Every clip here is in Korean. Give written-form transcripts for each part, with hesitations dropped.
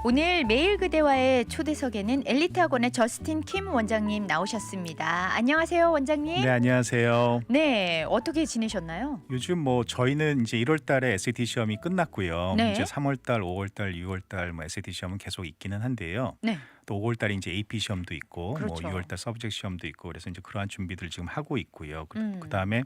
오늘 매일 그대와의 초대석에는 엘리트 학원의 저스틴 킴 원장님 나오셨습니다. 안녕하세요, 원장님. 네, 안녕하세요. 네, 어떻게 지내셨나요? 요즘 뭐 저희는 이제 1월 달에 SAT 시험이 끝났고요. 네. 이제 3월 달, 5월 달, 6월 달 뭐 SAT 시험은 계속 있기는 한데요. 네, 또 5월 달에 이제 AP 시험도 있고 그렇죠. 뭐 6월 달 서브젝트 시험도 있고 그래서 이제 그러한 준비들 지금 하고 있고요. 음. 그다음에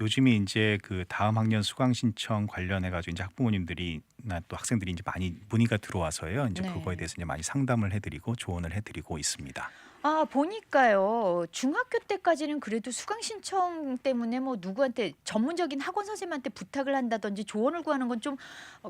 요즘이 이제 그 다음 학년 수강 신청 관련해 가지고 이제 학부모님들이나 또 학생들이 이제 많이 문의가 들어와서요. 이제 네. 그거에 대해서 이제 많이 상담을 해 드리고 조언을 해 드리고 있습니다. 아, 보니까요. 중학교 때까지는 그래도 수강 신청 때문에 뭐 누구한테 전문적인 학원 선생님한테 부탁을 한다든지 조언을 구하는 건 좀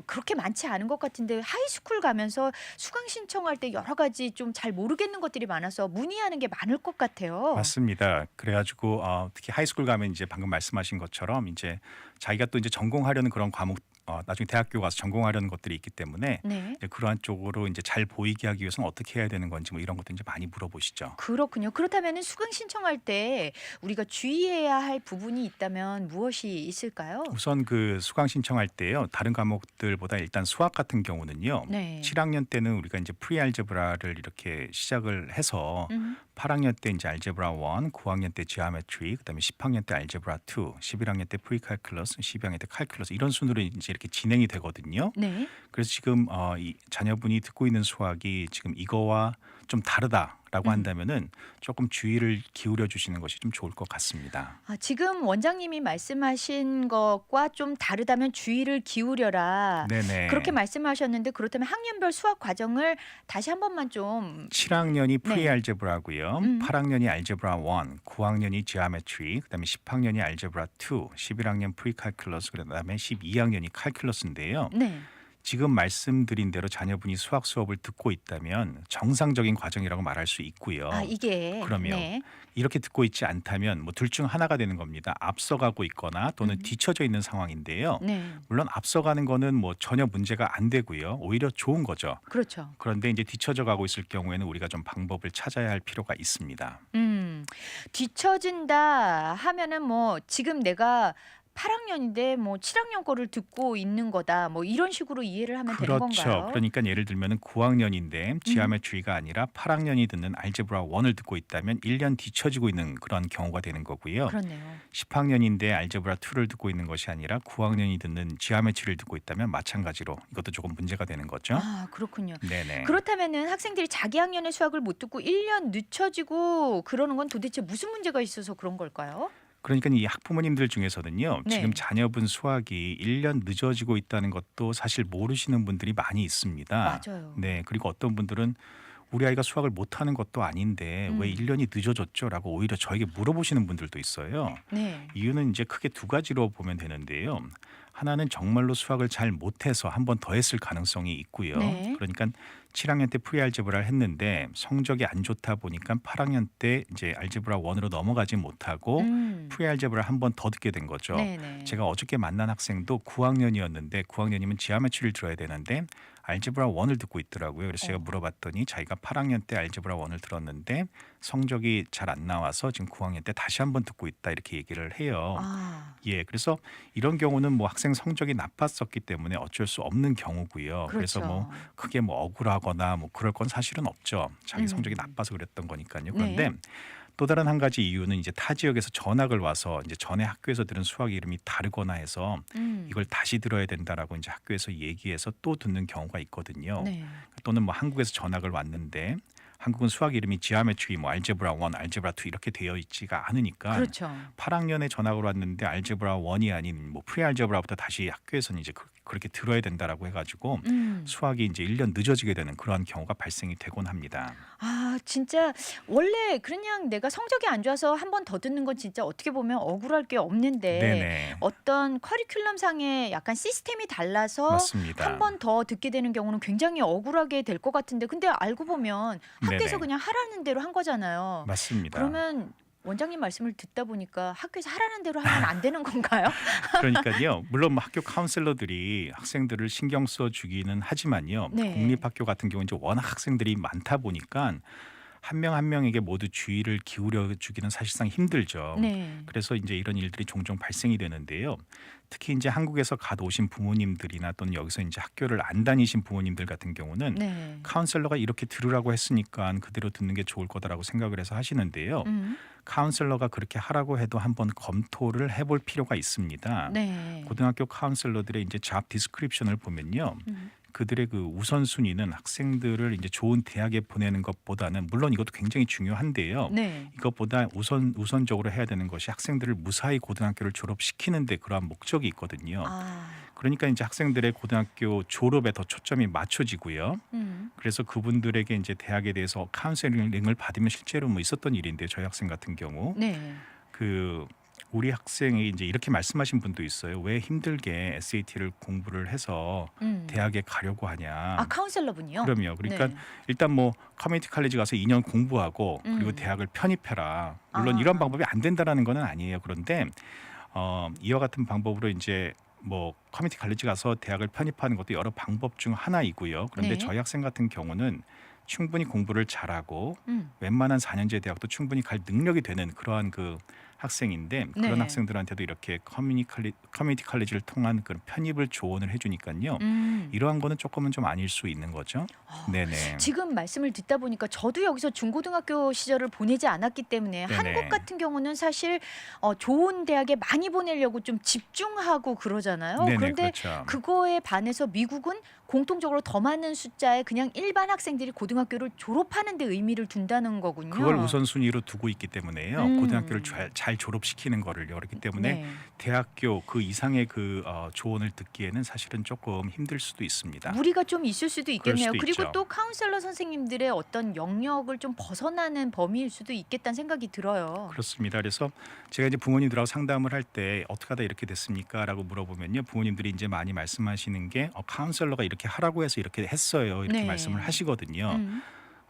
그렇게 많지 않은 것 같은데 하이스쿨 가면서 수강 신청할 때 여러 가지 좀 잘 모르겠는 것들이 많아서 문의하는 게 많을 것 같아요. 맞습니다. 그래 가지고 특히 하이스쿨 가면 이제 방금 말씀하신 것처럼 이제 자기가 또 이제 전공하려는 그런 과목 나중에 대학교 가서 전공하려는 것들이 있기 때문에 네. 이제 그러한 쪽으로 이제 잘 보이게 하기 위해서는 어떻게 해야 되는 건지 뭐 이런 것들 이제 많이 물어보시죠. 그렇군요. 그렇다면은 수강 신청할 때 우리가 주의해야 할 부분이 있다면 무엇이 있을까요? 우선 그 수강 신청할 때요. 다른 과목들보다 일단 수학 같은 경우는요. 네. 7학년 때는 우리가 이제 프리 알제브라를 이렇게 시작을 해서 음. 8학년 때 이제 알제브라 1, 9학년 때 지오메트리, 그다음에 10학년 때 알제브라 2, 11학년 때 프리칼큘러스, 12학년 때 칼큘러스 이런 순으로 이제 이렇게 진행이 되거든요. 네. 그래서 지금 이 자녀분이 듣고 있는 수학이 지금 이거와 좀 다르다라고 음. 한다면은 조금 주의를 기울여 주시는 것이 좀 좋을 것 같습니다. 아, 지금 원장님이 말씀하신 것과 좀 다르다면 주의를 기울여라. 네네. 그렇게 말씀하셨는데 그렇다면 학년별 수학 과정을 다시 한 번만 좀 7학년이 프리 네. 알제브라고요. 음. 8학년이 알제브라 1, 9학년이 지오메트리, 그다음에 10학년이 알제브라 2, 11학년 프리칼큘러스, 그다음에 12학년이 칼큘러스인데요. 네. 지금 말씀드린 대로 자녀분이 수학 수업을 듣고 있다면 정상적인 과정이라고 말할 수 있고요. 아, 이게 그러면 네. 이렇게 듣고 있지 않다면 뭐 둘 중 하나가 되는 겁니다. 앞서가고 있거나 또는 음. 뒤처져 있는 상황인데요. 네. 물론 앞서가는 거는 뭐 전혀 문제가 안 되고요. 오히려 좋은 거죠. 그렇죠. 그런데 이제 뒤처져 가고 있을 경우에는 우리가 좀 방법을 찾아야 할 필요가 있습니다. 뒤처진다 하면은 뭐 지금 내가 8학년인데 뭐 7학년 거를 듣고 있는 거다. 뭐 이런 식으로 이해를 하면 되는 그렇죠. 건가요? 그러니까 예를 들면은 9학년인데 음. 지오메트리가 아니라 8학년이 듣는 알제브라 1을 듣고 있다면 1년 뒤처지고 있는 그런 경우가 되는 거고요. 그렇네요. 10학년인데 알제브라 2를 듣고 있는 것이 아니라 9학년이 듣는 지오메트리를 듣고 있다면 마찬가지로 이것도 조금 문제가 되는 거죠. 아, 그렇군요. 네네. 그렇다면은 학생들이 자기 학년의 수학을 못 듣고 1년 늦춰지고 그러는 건 도대체 무슨 문제가 있어서 그런 걸까요? 그러니까 이 학부모님들 중에서는요. 네. 지금 자녀분 수학이 1년 늦어지고 있다는 것도 사실 모르시는 분들이 많이 있습니다. 맞아요. 네. 그리고 어떤 분들은 우리 아이가 수학을 못하는 것도 아닌데 왜 1년이 늦어졌죠? 라고 오히려 저에게 물어보시는 분들도 있어요. 네. 이유는 이제 크게 두 가지로 보면 되는데요. 하나는 정말로 수학을 잘 못해서 한 번 더 했을 가능성이 있고요. 네. 그러니까 7학년 때 프리 알제브라를 했는데 성적이 안 좋다 보니까 8학년 때 이제 알제브라 1으로 넘어가지 못하고 프리 알제브라를 한 번 더 듣게 된 거죠. 네네. 제가 어저께 만난 학생도 9학년이었는데 9학년이면 지오메트리를 들어야 되는데 알제브라 1을 듣고 있더라고요. 그래서 제가 물어봤더니 자기가 8학년 때 알제브라 1을 들었는데 성적이 잘 안 나와서 지금 9학년 때 다시 한 번 듣고 있다 이렇게 얘기를 해요. 아, 예, 그래서 이런 경우는 뭐 학생 성적이 나빴었기 때문에 어쩔 수 없는 경우고요. 그래서 그렇죠. 뭐 크게 뭐 억울하거나 뭐 그럴 건 사실은 없죠. 자기 성적이 음. 나빠서 그랬던 거니까요. 네. 그런데 또 다른 한 가지 이유는 이제 타 지역에서 전학을 와서 이제 전에 학교에서 들은 수학 이름이 다르거나 해서 이걸 다시 들어야 된다라고 이제 학교에서 얘기해서 또 듣는 경우가 있거든요. 네. 또는 뭐 한국에서 전학을 왔는데 한국은 수학 이름이 지오메트리, 뭐 알제브라 1, 알제브라 2 이렇게 되어 있지가 않으니까 그렇죠. 8학년에 전학을 왔는데 알제브라 1이 아닌 뭐 프리 알제브라부터 다시 학교에서는 이제 그렇게 들어야 된다라고 해가지고 수학이 이제 1년 늦어지게 되는 그러한 경우가 발생이 되곤 합니다. 아, 진짜 원래 그냥 내가 성적이 안 좋아서 한 번 더 듣는 건 진짜 어떻게 보면 억울할 게 없는데 네네. 어떤 커리큘럼 상의 약간 시스템이 달라서 맞습니다. 한 번 더 듣게 되는 경우는 굉장히 억울하게 될 것 같은데 근데 알고 보면 학교에서 네네. 그냥 하라는 대로 한 거잖아요. 맞습니다. 그러면 원장님 말씀을 듣다 보니까 학교에서 하라는 대로 하면 안 되는 건가요? 그러니까요. 물론 뭐 학교 카운셀러들이 학생들을 신경 써 주기는 하지만요. 네. 공립학교 같은 경우는 이제 워낙 학생들이 많다 보니까 한 명 한 명에게 모두 주의를 기울여 주기는 사실상 힘들죠. 네. 그래서 이제 이런 일들이 종종 발생이 되는데요. 특히 이제 한국에서 갓 오신 부모님들이나 또는 여기서 이제 학교를 안 다니신 부모님들 같은 경우는 네. 카운셀러가 이렇게 들으라고 했으니까 그대로 듣는 게 좋을 거다라고 생각을 해서 하시는데요. 음. 카운셀러가 그렇게 하라고 해도 한번 검토를 해볼 필요가 있습니다. 네. 고등학교 카운셀러들의 이제 잡 디스크립션을 보면요. 음. 그들의 그 우선순위는 학생들을 이제 좋은 대학에 보내는 것보다는 물론 이것도 굉장히 중요한데요. 네. 이것보다 우선적으로 해야 되는 것이 학생들을 무사히 고등학교를 졸업시키는 데 그러한 목적이 있거든요. 아. 그러니까 이제 학생들의 고등학교 졸업에 더 초점이 맞춰지고요. 음. 그래서 그분들에게 이제 대학에 대해서 카운셀링을 받으면 실제로 뭐 있었던 일인데 저희 학생 같은 경우 네. 그 우리 학생이 이제 이렇게 말씀하신 분도 있어요. 왜 힘들게 SAT를 공부를 해서 음. 대학에 가려고 하냐. 아, 카운셀러분이요? 그럼요. 그러니까 네. 일단 뭐 커뮤니티 칼리지 가서 2년 공부하고 그리고 음. 대학을 편입해라. 물론 아. 이런 방법이 안 된다라는 건 아니에요. 그런데 이와 같은 방법으로 이제 뭐 커뮤니티 칼리지 가서 대학을 편입하는 것도 여러 방법 중 하나이고요. 그런데 네. 저희 학생 같은 경우는 충분히 공부를 잘하고 음. 웬만한 4년제 대학도 충분히 갈 능력이 되는 그러한 그 학생인데 그런 네. 학생들한테도 이렇게 커뮤니티 칼리지를 통한 그런 편입을 조언을 해주니까요. 음. 이러한 거는 조금은 좀 아닐 수 있는 거죠. 아, 네네. 지금 말씀을 듣다 보니까 저도 여기서 중고등학교 시절을 보내지 않았기 때문에 네네. 한국 같은 경우는 사실 좋은 대학에 많이 보내려고 좀 집중하고 그러잖아요. 네네, 그런데 그렇죠. 그거에 반해서 미국은 공통적으로 더 많은 숫자의 그냥 일반 학생들이 고등학교를 졸업하는 데 의미를 둔다는 거군요. 그걸 우선순위로 두고 있기 때문에요. 음. 고등학교를 잘 졸업시키는 거를요. 그렇기 때문에 네. 대학교 그 이상의 그 조언을 듣기에는 사실은 조금 힘들 수도 있습니다. 무리가 좀 있을 수도 있겠네요. 수도 그리고 있죠. 또 카운셀러 선생님들의 어떤 영역을 좀 벗어나는 범위일 수도 있겠다는 생각이 들어요. 그렇습니다. 그래서 제가 이제 부모님들하고 상담을 할 때 어떻게 하다 이렇게 됐습니까?라고 물어보면요, 부모님들이 이제 많이 말씀하시는 게 카운셀러가 이렇게 하라고 해서 이렇게 했어요. 이렇게 네. 말씀을 하시거든요. 음.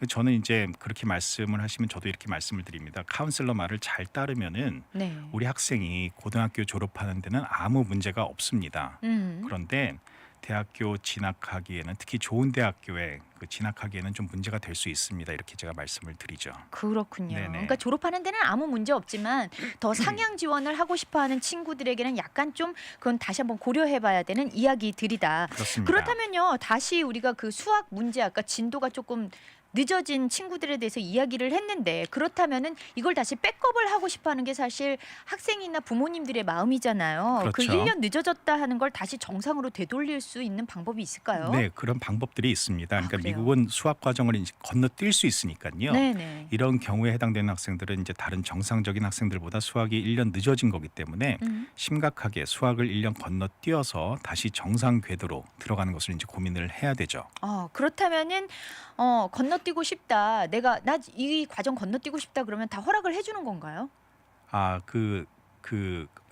저는 이제 그렇게 말씀을 하시면 저도 이렇게 말씀을 드립니다. 카운셀러 말을 잘 따르면은 네. 우리 학생이 고등학교 졸업하는 데는 아무 문제가 없습니다. 음. 그런데 대학교 진학하기에는 특히 좋은 대학교에 진학하기에는 좀 문제가 될 수 있습니다. 이렇게 제가 말씀을 드리죠. 그렇군요. 네네. 그러니까 졸업하는 데는 아무 문제 없지만 더 상향 지원을 하고 싶어하는 친구들에게는 약간 좀 그건 다시 한번 고려해봐야 되는 이야기들이다. 그렇습니다. 그렇다면요, 다시 우리가 그 수학 문제 아까 진도가 조금 늦어진 친구들에 대해서 이야기를 했는데 그렇다면은 이걸 다시 백업을 하고 싶어하는 게 사실 학생이나 부모님들의 마음이잖아요. 그 그렇죠. 1년 늦어졌다 하는 걸 다시 정상으로 되돌릴 수 있는 방법이 있을까요? 네, 그런 방법들이 있습니다. 그러니까 그래요? 미국은 수학 과정을 이제 건너뛸 수 있으니까요. 네네. 이런 경우에 해당되는 학생들은 이제 다른 정상적인 학생들보다 수학이 1년 늦어진 거기 때문에 심각하게 수학을 1년 건너뛰어서 다시 정상 궤도로 들어가는 것을 이제 고민을 해야 되죠. 그렇다면은 건너뛰고 싶다. 내가 나 이 과정 건너뛰고 싶다 그러면 다 허락을 해주는 건가요?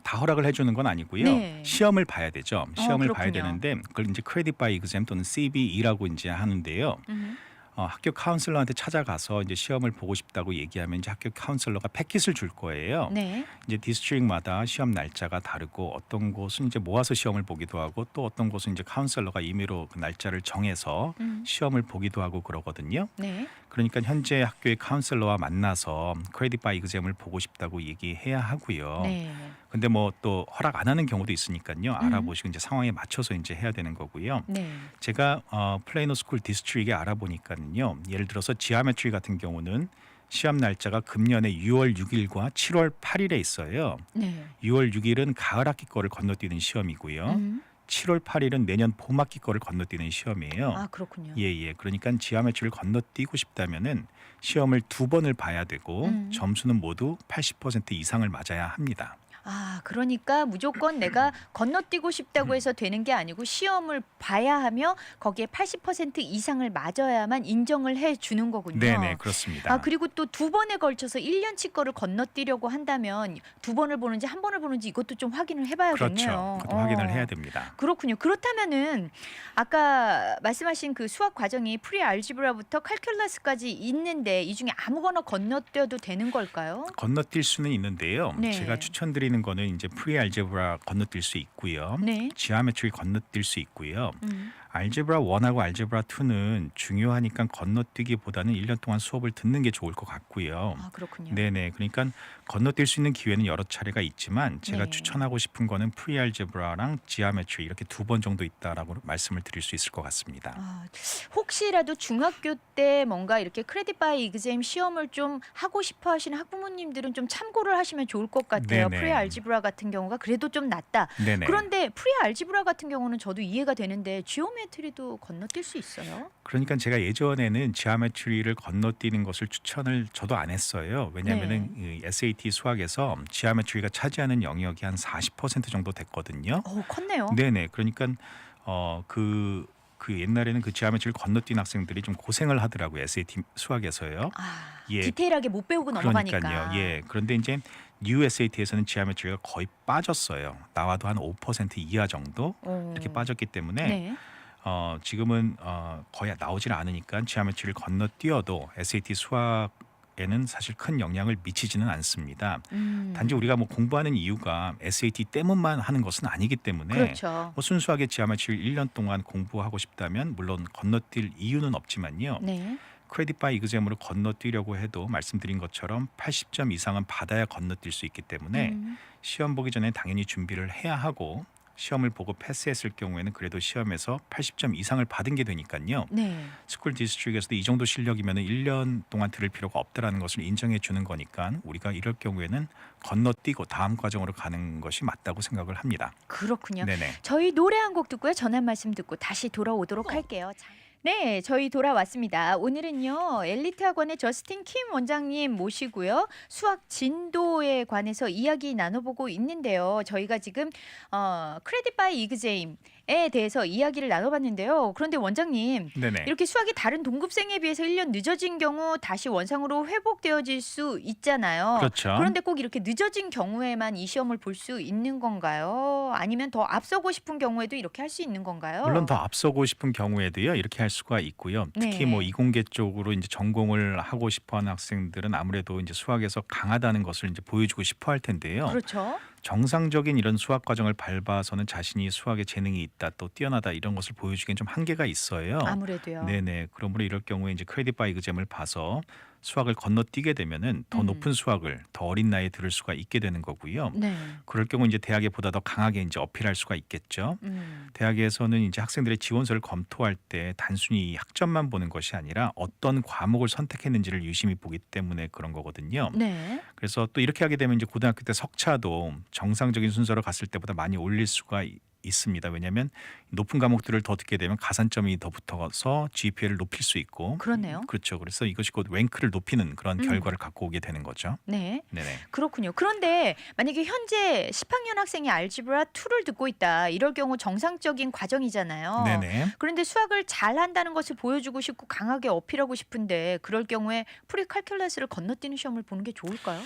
다 허락을 해주는 건 아니고요. 네. 시험을 봐야 되죠. 시험을 봐야 그렇군요. 되는데 그걸 이제 크레딧 바이 exam 또는 CBE라고 이제 하는데요. 음. 학교 카운슬러한테 찾아가서 이제 시험을 보고 싶다고 얘기하면 이제 학교 카운슬러가 패킷을 줄 거예요. 네. 이제 디스트릭마다 시험 날짜가 다르고 어떤 곳은 이제 모아서 시험을 보기도 하고 또 어떤 곳은 이제 카운슬러가 임의로 그 날짜를 정해서 시험을 보기도 하고 그러거든요. 네. 그러니까 현재 학교의 카운슬러와 만나서 크레딧 바이 exam을 보고 싶다고 얘기해야 하고요. 네. 근데 뭐 또 허락 안 하는 경우도 있으니까요. 알아보시고 이제 상황에 맞춰서 이제 해야 되는 거고요. 네. 제가 플레이노 스쿨 디스트릭에 알아보니까는요. 예를 들어서 지오메트리 같은 경우는 시험 날짜가 금년에 6월 6일과 7월 8일에 있어요. 네. 6월 6일은 가을 학기 거를 건너뛰는 시험이고요. 7월 8일은 내년 봄 학기 거를 건너뛰는 시험이에요. 아, 그렇군요. 예. 그러니까 지오메트리를 건너뛰고 싶다면은 시험을 2번을 봐야 되고 점수는 모두 80% 이상을 맞아야 합니다. 아, 그러니까 무조건 내가 건너뛰고 싶다고 해서 되는 게 아니고 시험을 봐야 하며 거기에 80% 이상을 맞아야만 인정을 해 주는 거군요. 네네, 그렇습니다. 그리고 또 2번에 걸쳐서 1년치 거를 건너뛰려고 한다면 2번을 보는지 한 번을 보는지 이것도 좀 확인을 해봐야겠네요. 그렇죠. 그것도 확인을 해야 됩니다. 그렇군요. 그렇다면은 아까 말씀하신 그 수학 과정이 프리 알지브라부터 칼큘러스까지 있는데 이 중에 아무거나 건너뛰어도 되는 걸까요? 건너뛸 수는 있는데요. 네. 제가 추천드리는 거는 이제 프리 알제브라 건너뛸 수 있고요. 네. 지오메트리 건너뛸 수 있고요. 알제브라 1하고 알제브라 2는 중요하니까 건너뛰기보다는 1년 동안 수업을 듣는 게 좋을 것 같고요. 아, 그렇군요. 네네. 그러니까 건너뛸 수 있는 기회는 여러 차례가 있지만 제가 네. 추천하고 싶은 거는 프리 알제브라랑 지오메트리 이렇게 2번 정도 있다라고 말씀을 드릴 수 있을 것 같습니다. 아, 혹시라도 중학교 때 뭔가 이렇게 크레딧 바이 이그잼 시험을 좀 하고 싶어 하시는 학부모님들은 좀 참고를 하시면 좋을 것 같아요. 프리 네네. 알지브라 같은 경우가 그래도 좀 낫다. 네네. 그런데 프리 알지브라 같은 경우는 저도 이해가 되는데 지오메트리도 건너뛸 수 있어요? 그러니까 제가 예전에는 지오메트리를 건너뛰는 것을 추천을 저도 안 했어요. 왜냐하면은 이 SAT 수학에서 지오메트리가 차지하는 영역이 한 40% 정도 됐거든요. 컸네요. 네네. 그러니까 그 옛날에는 그 지오메트리를 건너뛴 학생들이 좀 고생을 하더라고요. SAT 수학에서요. 아, 예. 디테일하게 못 배우고 넘어가니까. 그러니까요. 예. 그런데 이제 뉴 SAT에서는 지오메트리가 거의 빠졌어요. 나와도 한 5% 이하 정도 이렇게 빠졌기 때문에 네. 지금은 거의 나오질 않으니까 지오메트리를 건너뛰어도 SAT 수학에는 사실 큰 영향을 미치지는 않습니다. 단지 우리가 뭐 공부하는 이유가 SAT 때문만 하는 것은 아니기 때문에 그렇죠. 뭐 순수하게 지오메트리를 1년 동안 공부하고 싶다면 물론 건너뛸 이유는 없지만요. 네. 크레딧 바이 이그잼으로 건너뛰려고 해도 말씀드린 것처럼 80점 이상은 받아야 건너뛸 수 있기 때문에 시험 보기 전에 당연히 준비를 해야 하고 시험을 보고 패스했을 경우에는 그래도 시험에서 80점 이상을 받은 게 되니까요. 네. 스쿨 디스트릭에서도 이 정도 실력이면 1년 동안 들을 필요가 없다라는 것을 인정해 주는 거니까 우리가 이럴 경우에는 건너뛰고 다음 과정으로 가는 것이 맞다고 생각을 합니다. 그렇군요. 네네. 저희 노래 한 곡 듣고요. 전한 말씀 듣고 다시 돌아오도록 할게요. 네, 저희 돌아왔습니다. 오늘은요, 엘리트 학원의 저스틴 킴 원장님 모시고요, 수학 진도에 관해서 이야기 나눠보고 있는데요. 저희가 지금 크레딧 바이 이그제임에 대해서 이야기를 나눠봤는데요. 그런데 원장님, 네네. 이렇게 수학이 다른 동급생에 비해서 1년 늦어진 경우 다시 원상으로 회복되어질 수 있잖아요. 그렇죠. 그런데 꼭 이렇게 늦어진 경우에만 이 시험을 볼 수 있는 건가요? 아니면 더 앞서고 싶은 경우에도 이렇게 할 수 있는 건가요? 물론 더 앞서고 싶은 경우에도요 이렇게 할 수가 있고요. 특히 네. 뭐 이공계 쪽으로 이제 전공을 하고 싶어하는 학생들은 아무래도 이제 수학에서 강하다는 것을 이제 보여주고 싶어할 텐데요. 그렇죠. 정상적인 이런 수학 과정을 밟아서는 자신이 수학에 재능이 있다, 또 뛰어나다 이런 것을 보여주기엔 좀 한계가 있어요. 아무래도요. 네네. 그러므로 이럴 경우에 이제 크레딧 바이 이그잼을 봐서 수학을 건너뛰게 되면은 더 높은 수학을 더 어린 나이에 들을 수가 있게 되는 거고요. 네. 그럴 경우 이제 대학에 보다 더 강하게 이제 어필할 수가 있겠죠. 대학에서는 이제 학생들의 지원서를 검토할 때 단순히 학점만 보는 것이 아니라 어떤 과목을 선택했는지를 유심히 보기 때문에 그런 거거든요. 네. 그래서 또 이렇게 하게 되면 이제 고등학교 때 석차도 정상적인 순서로 갔을 때보다 많이 올릴 수가 있습니다. 왜냐하면 높은 과목들을 더 듣게 되면 가산점이 더 붙어서 GPA를 높일 수 있고, 그러네요. 그렇죠. 그래서 이것이 곧 랭크를 높이는 그런 결과를 갖고 오게 되는 거죠. 네. 네네. 그렇군요. 그런데 만약에 현재 10학년 학생이 알지브라 2를 듣고 있다. 이럴 경우 정상적인 과정이잖아요. 네네. 그런데 수학을 잘한다는 것을 보여주고 싶고 강하게 어필하고 싶은데 그럴 경우에 프리칼큘러스를 건너뛰는 시험을 보는 게 좋을까요?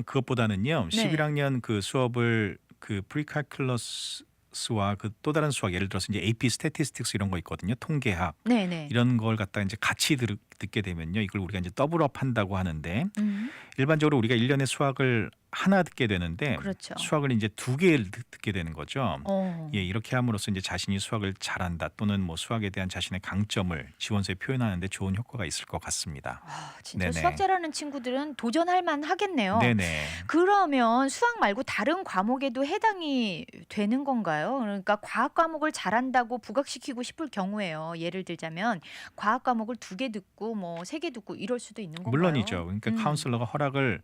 그것보다는요. 네. 11학년 그 수업을 그 프리칼큘러스와 그 또 다른 수학 예를 들어서 이제 AP 스태티스틱스 이런 거 있거든요. 통계학 네네. 이런 걸 갖다 이제 같이 듣게 되면요. 이걸 우리가 이제 더블업 한다고 하는데 음, 일반적으로 우리가 1년에 수학을 하나 듣게 되는데 그렇죠. 수학을 이제 두 개를 듣게 되는 거죠. 어. 예, 이렇게 함으로써 이제 자신이 수학을 잘한다 또는 뭐 수학에 대한 자신의 강점을 지원서에 표현하는 데 좋은 효과가 있을 것 같습니다. 아, 진짜 네네. 수학 잘하는 친구들은 도전할 만 하겠네요. 네네. 그러면 수학 말고 다른 과목에도 해당이 되는 건가요? 그러니까 과학 과목을 잘한다고 부각시키고 싶을 경우에요. 예를 들자면 과학 과목을 2개 듣고 뭐 3개 듣고 이럴 수도 있는 건가요? 물론이죠. 그러니까 카운슬러가 허락을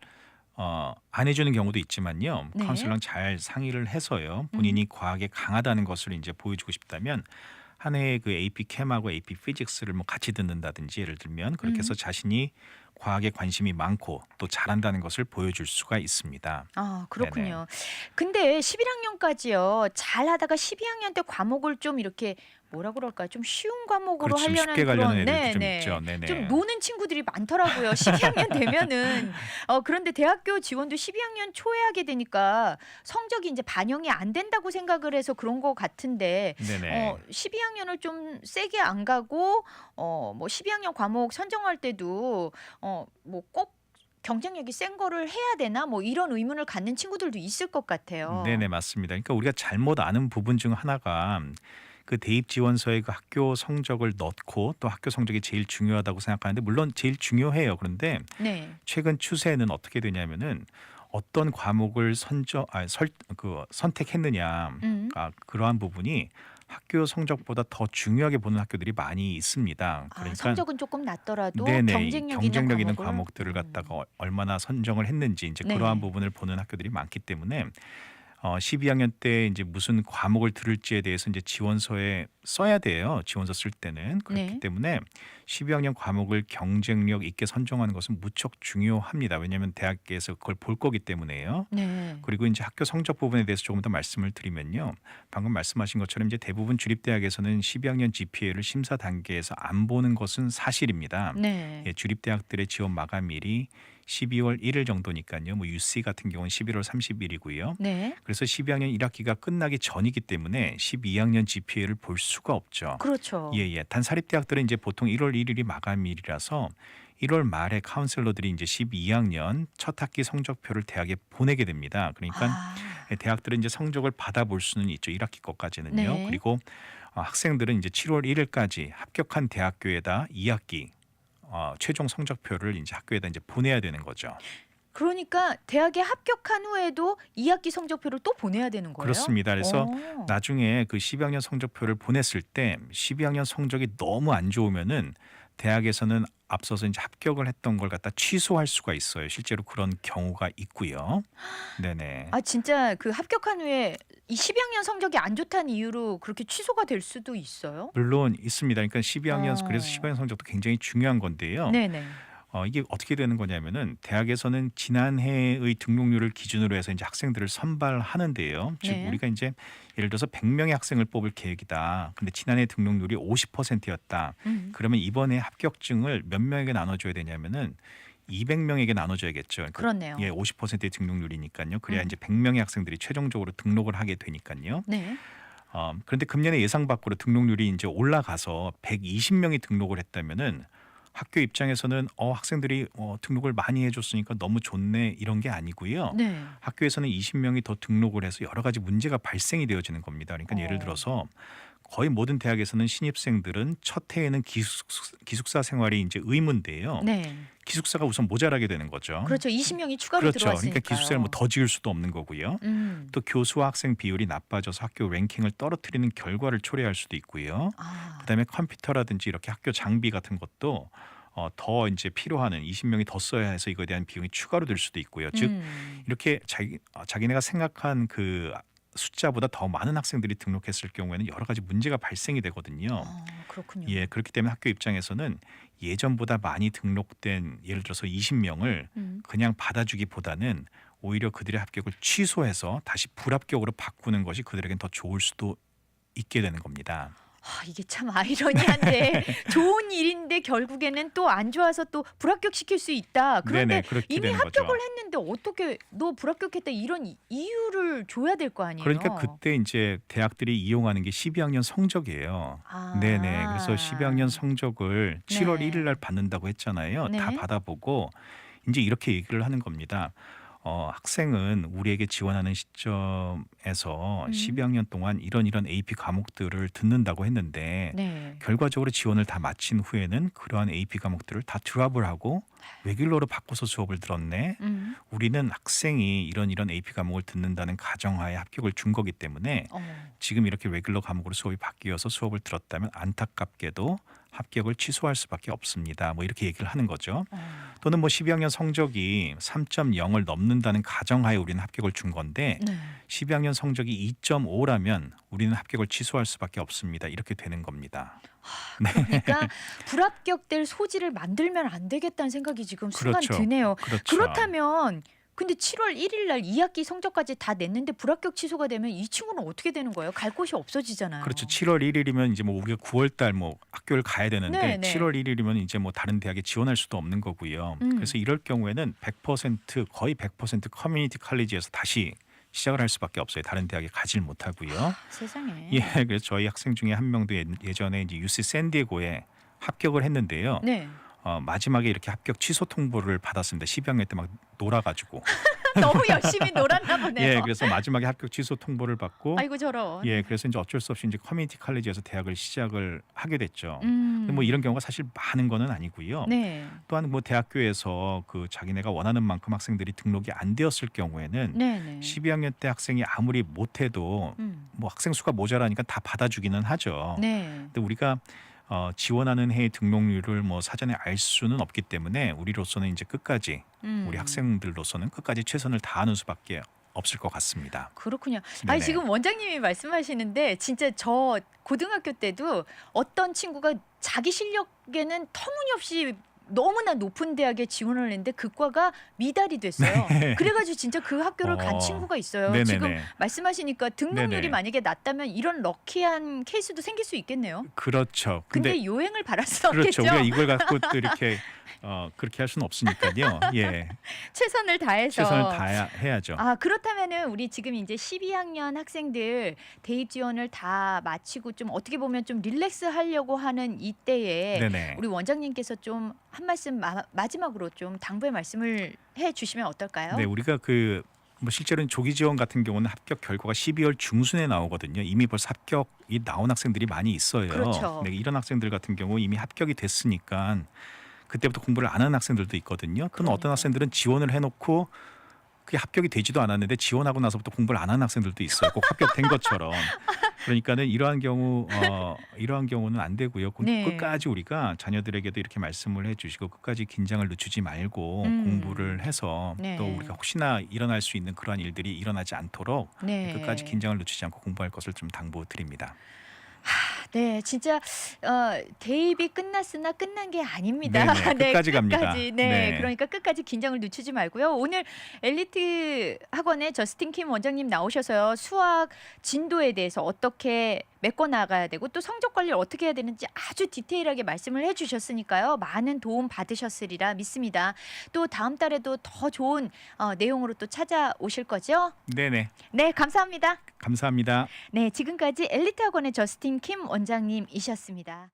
안 해주는 경우도 있지만요. 네. 카운슬러랑 잘 상의를 해서요. 본인이 과학에 강하다는 것을 이제 보여주고 싶다면 한 해에 그 AP 캠하고 AP 피직스를 뭐 같이 듣는다든지 예를 들면 그렇게 해서 자신이 과학에 관심이 많고 또 잘한다는 것을 보여줄 수가 있습니다. 아, 그렇군요. 근데 11학년까지요. 잘하다가 12학년 때 과목을 좀 이렇게 뭐라 그럴까요? 좀 쉬운 과목으로 그렇죠. 좀 하려는 쉽게 가려는 그런 애들도 좀 있죠. 네네. 좀 노는 친구들이 많더라고요. 12학년 되면은 그런데 대학교 지원도 12학년 초에 하게 되니까 성적이 이제 반영이 안 된다고 생각을 해서 그런 것 같은데 네네. 12학년을 좀 세게 안 가고 뭐 12학년 과목 선정할 때도 뭐 꼭 경쟁력이 센 거를 해야 되나 뭐 이런 의문을 갖는 친구들도 있을 것 같아요. 네네 맞습니다. 그러니까 우리가 잘못 아는 부분 중 하나가 그 대입 지원서에 그 학교 성적을 넣고 또 학교 성적이 제일 중요하다고 생각하는데 물론 제일 중요해요. 그런데 네. 최근 추세는 어떻게 되냐면은 어떤 과목을 선택했느냐 음. 그러한 부분이 학교 성적보다 더 중요하게 보는 학교들이 많이 있습니다. 아, 그러니까 성적은 조금 낮더라도 네네 경쟁력 있는 과목들을 과목을. 갖다가 얼마나 선정을 했는지 이제 그러한 네. 부분을 보는 학교들이 많기 때문에 12학년 때 이제 무슨 과목을 들을지에 대해서 이제 지원서에 써야 돼요. 지원서 쓸 때는 그렇기 네. 때문에 12학년 과목을 경쟁력 있게 선정하는 것은 무척 중요합니다. 왜냐하면 대학에서 그걸 볼 거기 때문에요. 네. 그리고 이제 학교 성적 부분에 대해서 조금 더 말씀을 드리면요. 방금 말씀하신 것처럼 이제 대부분 주립대학에서는 12학년 GPA를 심사 단계에서 안 보는 것은 사실입니다. 네. 예, 주립대학들의 지원 마감일이 12월 1일 정도니까요. 뭐 UC 같은 경우는 11월 30일이고요. 네. 그래서 12학년 1학기가 끝나기 전이기 때문에 12학년 GPA를 볼 수가 없죠. 그렇죠. 예. 단 사립대학들은 이제 보통 1월 1일이 마감일이라서 1월 말에 카운셀러들이 이제 12학년 첫 학기 성적표를 대학에 보내게 됩니다. 그러니까 아. 대학들은 이제 성적을 받아볼 수는 있죠. 1학기 것까지는요. 네. 그리고 학생들은 이제 7월 1일까지 합격한 대학교에다 2학기 최종 성적표를 이제 학교에다 이제 보내야 되는 거죠. 그러니까 대학에 합격한 후에도 2학기 성적표를 또 보내야 되는 거예요? 그렇습니다. 그래서 어. 나중에 그 12학년 성적표를 보냈을 때 12학년 성적이 너무 안 좋으면은 대학에서는 앞서서 이제 합격을 했던 걸 갖다 취소할 수가 있어요. 실제로 그런 경우가 있고요. 네네. 아, 진짜 그 합격한 후에 이 12학년 성적이 안 좋다는 이유로 그렇게 취소가 될 수도 있어요? 물론 있습니다. 그러니까 12학년 그래서 어. 12학년 성적도 굉장히 중요한 건데요. 네네. 이게 어떻게 되는 거냐면은 대학에서는 지난해의 등록률을 기준으로 해서 이제 학생들을 선발하는데요. 즉 네. 우리가 이제 예를 들어서 100명의 학생을 뽑을 계획이다. 근데 지난해 등록률이 50%였다. 그러면 이번에 합격증을 몇 명에게 나눠줘야 되냐면은 200명에게 나눠줘야겠죠. 그렇네요. 예, 50%의 등록률이니까요. 그래야 음. 이제 100명의 학생들이 최종적으로 등록을 하게 되니까요. 네. 그런데 금년에 예상 밖으로 등록률이 이제 올라가서 120명이 등록을 했다면은 학교 입장에서는 학생들이 등록을 많이 해줬으니까 너무 좋네 이런 게 아니고요. 네. 학교에서는 20명이 더 등록을 해서 여러 가지 문제가 발생이 되어지는 겁니다. 그러니까 예를 들어서 거의 모든 대학에서는 신입생들은 첫 해에는 기숙사 생활이 이제 의무인데요. 네. 기숙사가 우선 모자라게 되는 거죠. 그렇죠. 20명이 추가로 그렇죠. 들어왔으니까요. 그러니까 기숙사를 뭐 더 지을 수도 없는 거고요. 또 교수와 학생 비율이 나빠져서 학교 랭킹을 떨어뜨리는 결과를 초래할 수도 있고요. 아. 그다음에 컴퓨터라든지 이렇게 학교 장비 같은 것도 더 이제 필요하는 20명이 더 써야 해서 이거에 대한 비용이 추가로 들 수도 있고요. 즉 이렇게 자기네가 생각한 그 숫자보다 더 많은 학생들이 등록했을 경우에는 여러 가지 문제가 발생이 되거든요. 그렇군요. 예, 그렇기 때문에 학교 입장에서는 예전보다 많이 등록된 예를 들어서 20명을 그냥 받아주기보다는 오히려 그들의 합격을 취소해서 다시 불합격으로 바꾸는 것이 그들에겐 더 좋을 수도 있게 되는 겁니다. 이게 참 아이러니한데 좋은 일인데 결국에는 또 안 좋아서 또 불합격시킬 수 있다. 그런데 네네, 그렇게 이미 되는 합격을 거죠. 했는데 어떻게 너 불합격했다 이런 이유를 줘야 될 거 아니에요? 그러니까 그때 이제 대학들이 이용하는 게 12학년 성적이에요. 아. 네네. 그래서 12학년 성적을 7월 네. 1일 날 받는다고 했잖아요. 다 네. 받아보고 이제 이렇게 얘기를 하는 겁니다. 학생은 우리에게 지원하는 시점에서 12학년 동안 이런 AP 과목들을 듣는다고 했는데 네. 결과적으로 지원을 다 마친 후에는 그러한 AP 과목들을 다 드랍을 하고 레귤러로 바꿔서 수업을 들었네. 우리는 학생이 이런 AP 과목을 듣는다는 가정하에 합격을 준 거기 때문에 지금 이렇게 레귤러 과목으로 수업이 바뀌어서 수업을 들었다면 안타깝게도 합격을 취소할 수밖에 없습니다. 뭐 이렇게 얘기를 하는 거죠. 또는 뭐 12학년 성적이 3.0을 넘는다는 가정하에 우리는 합격을 준 건데 네. 12학년 성적이 2.5라면 우리는 합격을 취소할 수밖에 없습니다. 이렇게 되는 겁니다. 그러니까 불합격될 소지를 만들면 안 되겠다는 생각이 지금 순간 그렇죠. 드네요. 그렇죠. 그렇다면 근데 7월 1일 날 2학기 성적까지 다 냈는데 불합격 취소가 되면 이 친구는 어떻게 되는 거예요? 갈 곳이 없어지잖아요. 그렇죠. 7월 1일이면 이제 뭐 우리가 9월 달 뭐 학교를 가야 되는데 네. 7월 1일이면 이제 뭐 다른 대학에 지원할 수도 없는 거고요. 그래서 이럴 경우에는 100% 거의 100% 커뮤니티 칼리지에서 다시 시작을 할 수밖에 없어요. 다른 대학에 가질 못하고요. 세상에. 예, 그래서 저희 학생 중에 한 명도 예전에 이제 UC 샌디에고에 합격을 했는데요. 네. 마지막에 이렇게 합격 취소 통보를 받았습니다. 12학년 때 막 놀아가지고 너무 열심히 놀았나 보네요. 예, 그래서 마지막에 합격 취소 통보를 받고 아이고 저런. 예, 그래서 이제 어쩔 수 없이 이제 커뮤니티 칼리지에서 대학을 시작을 하게 됐죠. 음. 근데 뭐 이런 경우가 사실 많은 거는 아니고요. 네. 또한 뭐 대학교에서 그 자기네가 원하는 만큼 학생들이 등록이 안 되었을 경우에는 네네. 12학년 때 학생이 아무리 못해도 뭐 학생 수가 모자라니까 다 받아주기는 하죠. 네. 근데 우리가 지원하는 해의 등록률을 뭐 사전에 알 수는 없기 때문에 우리로서는 이제 끝까지 우리 학생들로서는 끝까지 최선을 다하는 수밖에 없을 것 같습니다. 그렇군요. 네네. 아니 지금 원장님이 말씀하시는데 진짜 저 고등학교 때도 어떤 친구가 자기 실력에는 터무니없이 너무나 높은 대학에 지원을 했는데 그 과가 미달이 됐어요. 그래가지고 진짜 그 학교를 간 친구가 있어요. 네네네. 지금 말씀하시니까 등록률이 네네. 만약에 낮다면 이런 럭키한 케이스도 생길 수 있겠네요. 그렇죠. 근데 요행을 바랄 수 그렇죠. 없겠죠. 우리가 이걸 갖고 또 이렇게 그렇게 할 수는 없으니까요. 예, 최선을 다해서. 최선을 다해야죠. 아 그렇다면은 우리 지금 이제 12학년 학생들 대입 지원을 다 마치고 좀 어떻게 보면 좀 릴렉스 하려고 하는 이때에 네네. 우리 원장님께서 좀 한 말씀 마지막으로 좀 당부의 말씀을 해주시면 어떨까요? 네, 우리가 뭐 실제로는 조기 지원 같은 경우는 합격 결과가 12월 중순에 나오거든요. 이미 벌써 합격이 나온 학생들이 많이 있어요. 그렇죠. 네, 이런 학생들 같은 경우 이미 합격이 됐으니까 그때부터 공부를 안 하는 학생들도 있거든요. 그럼 어떤 그러니까요. 학생들은 지원을 해놓고 그게 합격이 되지도 않았는데 지원하고 나서부터 공부를 안 하는 학생들도 있어요. 꼭 합격된 것처럼. 그러니까는 이러한 경우는 안 되고요. 네. 끝까지 우리가 자녀들에게도 이렇게 말씀을 해주시고 끝까지 긴장을 늦추지 말고 공부를 해서 네. 또 우리가 혹시나 일어날 수 있는 그러한 일들이 일어나지 않도록 네. 끝까지 긴장을 늦추지 않고 공부할 것을 좀 당부드립니다. 네, 진짜 대입이 끝났으나 끝난 게 아닙니다. 네네, 끝까지 갑니다. 끝까지. 네, 네. 그러니까 끝까지 긴장을 늦추지 말고요. 오늘 엘리트 학원에 저스틴 킴 원장님 나오셔서요. 수학 진도에 대해서 어떻게 메꿔 나가야 되고 또 성적 관리를 어떻게 해야 되는지 아주 디테일하게 말씀을 해주셨으니까요. 많은 도움 받으셨으리라 믿습니다. 또 다음 달에도 더 좋은 내용으로 또 찾아오실 거죠? 네네, 네, 감사합니다. 감사합니다. 네, 지금까지 엘리트 학원의 저스틴 킴 원장님이셨습니다.